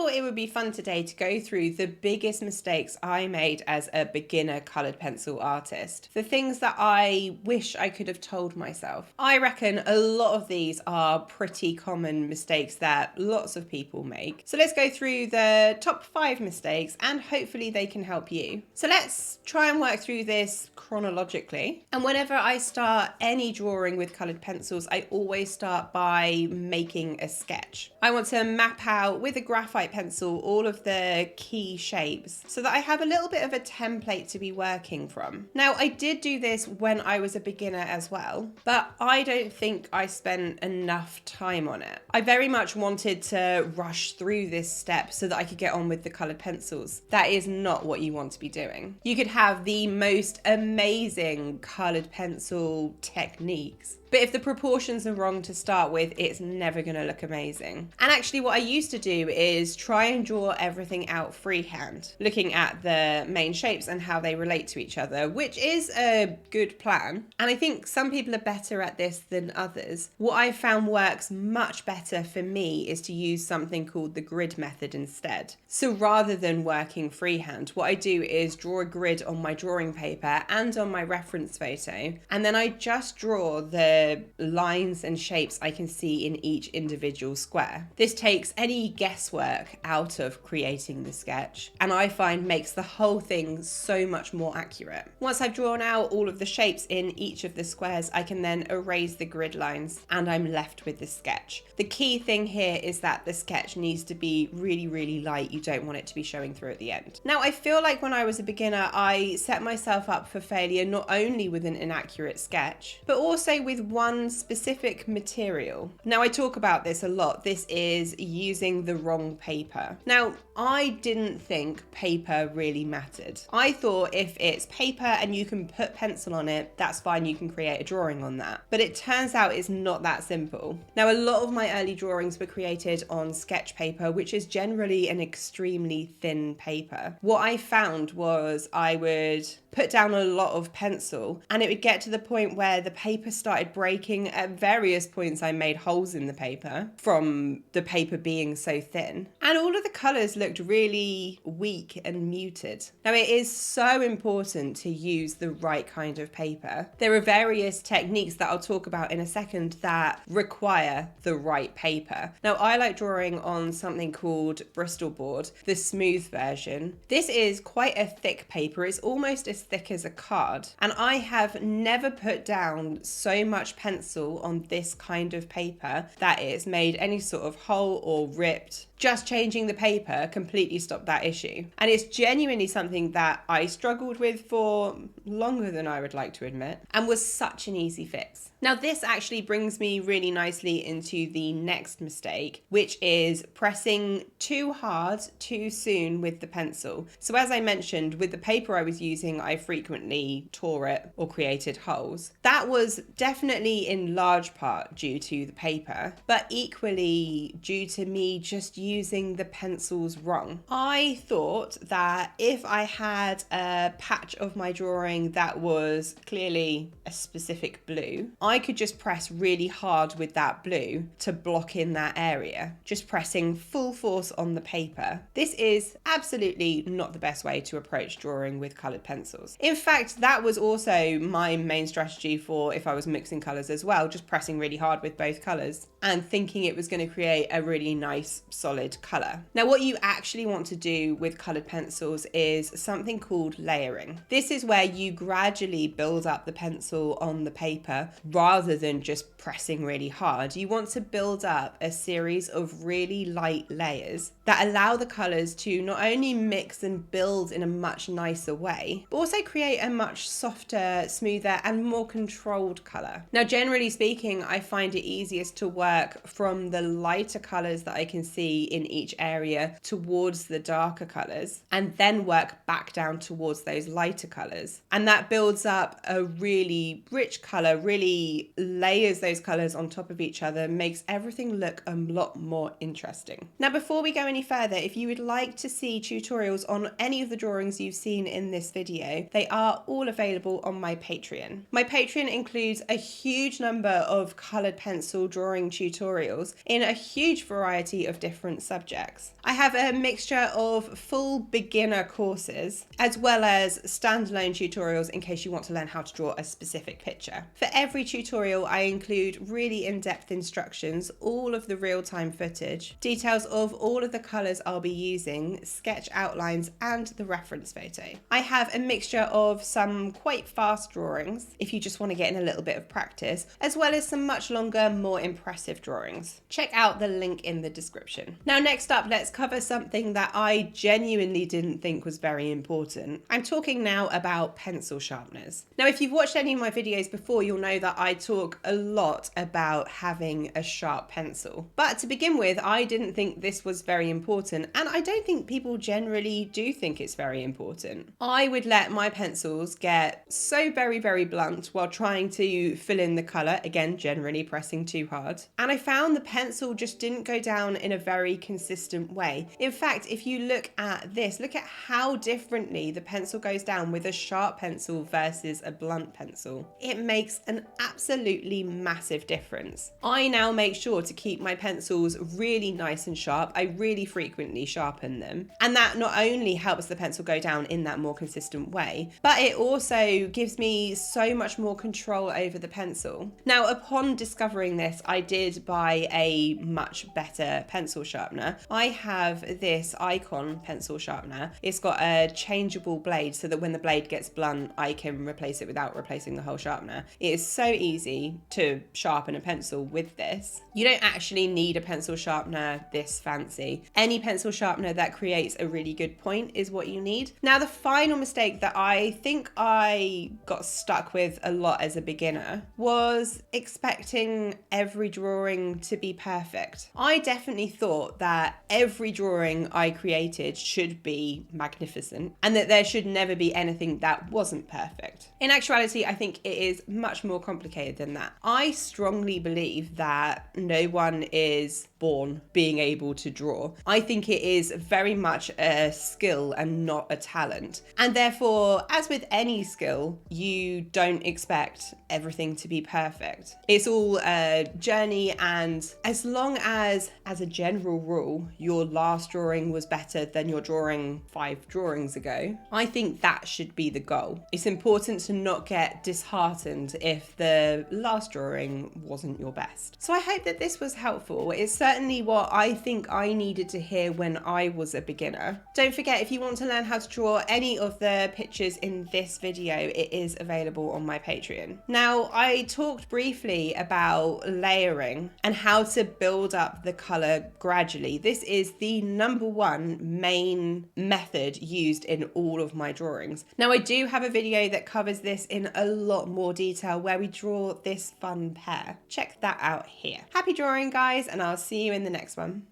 thought it would be fun today to go through the biggest mistakes I made as a beginner coloured pencil artist. The things that I wish I could have told myself. I reckon a lot of these are pretty common mistakes that lots of people make. So let's go through the top 5 mistakes and hopefully they can help you. So let's try and work through this chronologically. And whenever I start any drawing with coloured pencils, I always start by making a sketch. I want to map out with a graphite pencil all of the key shapes so that I have a little bit of a template to be working from. Now, I did do this when I was a beginner as well, but I don't think I spent enough time on it. I very much wanted to rush through this step so that I could get on with the coloured pencils. That is not what you want to be doing. You could have the most amazing coloured pencil techniques, but if the proportions are wrong to start with, it's never going to look amazing. And actually what I used to do is try and draw everything out freehand, looking at the main shapes and how they relate to each other, which is a good plan. And I think some people are better at this than others. What I found works much better for me is to use something called the grid method instead. So rather than working freehand, what I do is draw a grid on my drawing paper and on my reference photo, and then I just draw the lines and shapes I can see in each individual square. This takes any guesswork out of creating the sketch, and I find makes the whole thing so much more accurate. Once I've drawn out all of the shapes in each of the squares, I can then erase the grid lines and I'm left with the sketch. The key thing here is that the sketch needs to be really, really light. You don't want it to be showing through at the end. Now, I feel like when I was a beginner, I set myself up for failure not only with an inaccurate sketch, but also with one specific material. Now, I talk about this a lot. This is using the wrong paper. Now, I didn't think paper really mattered. I thought if it's paper and you can put pencil on it, that's fine, you can create a drawing on that. But it turns out it's not that simple. Now, a lot of my early drawings were created on sketch paper, which is generally an extremely thin paper. What I found was I would put down a lot of pencil and it would get to the point where the paper started breaking. At various points I made holes in the paper from the paper being so thin, and all of the colours looked really weak and muted. Now, it is so important to use the right kind of paper. There are various techniques that I'll talk about in a second that require the right paper. Now, I like drawing on something called Bristol board, the smooth version. This is quite a thick paper. It's almost as thick as a card, and I have never put down so much pencil on this kind of paper that it's made any sort of hole or ripped. Just changing the paper completely stopped that issue. And it's genuinely something that I struggled with for longer than I would like to admit, and was such an easy fix. Now, this actually brings me really nicely into the next mistake, which is pressing too hard too soon with the pencil. So as I mentioned, with the paper I was using, I frequently tore it or created holes. That was definitely in large part due to the paper, but equally due to me just using the pencils wrong. I thought that if I had a patch of my drawing that was clearly a specific blue, I could just press really hard with that blue to block in that area, just pressing full force on the paper. This is absolutely not the best way to approach drawing with coloured pencils. In fact, that was also my main strategy for if I was mixing colours as well, just pressing really hard with both colours and thinking it was going to create a really nice solid colour. Now, what you actually want to do with coloured pencils is something called layering. This is where you gradually build up the pencil on the paper rather than just pressing really hard. You want to build up a series of really light layers that allow the colours to not only mix and build in a much nicer way, but also create a much softer, smoother and more controlled colour. Now, generally speaking, I find it easiest to work from the lighter colours that I can see in each area towards the darker colours, and then work back down towards those lighter colours. And that builds up a really rich colour, really layers those colours on top of each other, makes everything look a lot more interesting. Now, before we go any further, if you would like to see tutorials on any of the drawings you've seen in this video, they are all available on my Patreon. My Patreon includes a huge number of coloured pencil drawing tutorials in a huge variety of different different subjects. I have a mixture of full beginner courses as well as standalone tutorials in case you want to learn how to draw a specific picture. For every tutorial, I include really in-depth instructions, all of the real-time footage, details of all of the colours I'll be using, sketch outlines, and the reference photo. I have a mixture of some quite fast drawings, if you just want to get in a little bit of practice, as well as some much longer, more impressive drawings. Check out the link in the description. Now, next up, let's cover something that I genuinely didn't think was very important. I'm talking now about pencil sharpeners. Now, if you've watched any of my videos before, you'll know that I talk a lot about having a sharp pencil. But to begin with, I didn't think this was very important, and I don't think people generally do think it's very important. I would let my pencils get so very, very blunt while trying to fill in the colour, again, generally pressing too hard. And I found the pencil just didn't go down in a very consistent way. In fact, if you look at this, look at how differently the pencil goes down with a sharp pencil versus a blunt pencil. It makes an absolutely massive difference. I now make sure to keep my pencils really nice and sharp. I really frequently sharpen them. And that not only helps the pencil go down in that more consistent way, but it also gives me so much more control over the pencil. Now, upon discovering this, I did buy a much better pencil sharpener. I have this Icon pencil sharpener. It's got a changeable blade so that when the blade gets blunt, I can replace it without replacing the whole sharpener. It is so easy to sharpen a pencil with this. You don't actually need a pencil sharpener this fancy. Any pencil sharpener that creates a really good point is what you need. Now, the final mistake that I think I got stuck with a lot as a beginner was expecting every drawing to be perfect. I definitely thought that every drawing I created should be magnificent and that there should never be anything that wasn't perfect. In actuality, I think it is much more complicated than that. I strongly believe that no one is born being able to draw. I think it is very much a skill and not a talent. And therefore, as with any skill, you don't expect everything to be perfect. It's all a journey, and as long as a general rule, your last drawing was better than your drawing 5 drawings ago, I think that should be the goal. It's important to not get disheartened if the last drawing wasn't your best. So I hope that this was helpful. It's certainly what I think I needed to hear when I was a beginner. Don't forget, if you want to learn how to draw any of the pictures in this video, it is available on my Patreon. Now, I talked briefly about layering and how to build up the color gradually. This is the #1 main method used in all of my drawings. Now, I do have a video that covers this in a lot more detail where we draw this fun pair. Check that out here. Happy drawing, guys, and I'll see you in the next one.